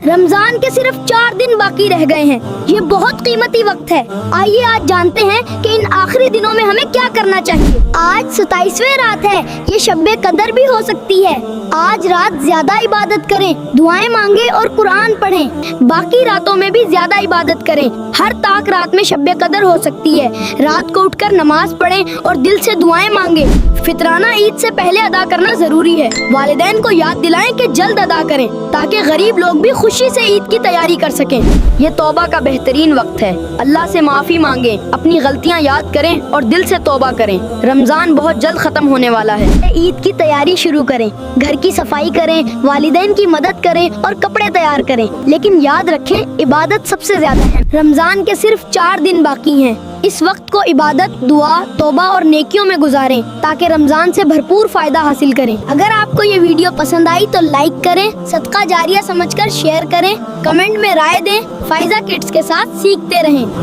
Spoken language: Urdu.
رمضان کے صرف 4 دن باقی رہ گئے ہیں، یہ بہت قیمتی وقت ہے۔ آئیے آج جانتے ہیں کہ ان آخری دنوں میں ہمیں کیا کرنا چاہیے۔ آج 27ویں رات ہے، یہ شب قدر بھی ہو سکتی ہے۔ آج رات زیادہ عبادت کریں، دعائیں مانگیں اور قرآن پڑھیں۔ باقی راتوں میں بھی زیادہ عبادت کریں، ہر طاق رات میں شب قدر ہو سکتی ہے۔ رات کو اٹھ کر نماز پڑھیں اور دل سے دعائیں مانگیں۔ فطرانہ عید سے پہلے ادا کرنا ضروری ہے۔ والدین کو یاد دلائیں کہ جلد ادا کریں تاکہ غریب لوگ بھی خوشی سے عید کی تیاری کر سکیں۔ یہ توبہ کا بہترین وقت ہے، اللہ سے معافی مانگیں، اپنی غلطیاں یاد کریں اور دل سے توبہ کریں۔ رمضان بہت جلد ختم ہونے والا ہے، عید کی تیاری شروع کریں، گھر کی صفائی کریں، والدین کی مدد کریں اور کپڑے تیار کریں، لیکن یاد رکھیں عبادت سب سے زیادہ ہے۔ رمضان کے صرف 4 دن باقی ہیں، اس وقت کو عبادت، دعا، توبہ اور نیکیوں میں گزاریں تاکہ رمضان سے بھرپور فائدہ حاصل کریں۔ اگر آپ کو یہ ویڈیو پسند آئی تو لائک کریں، صدقہ جاریہ سمجھ کر شیئر کریں، کمنٹ میں رائے دیں۔ فائزہ کڈس کے ساتھ سیکھتے رہیں۔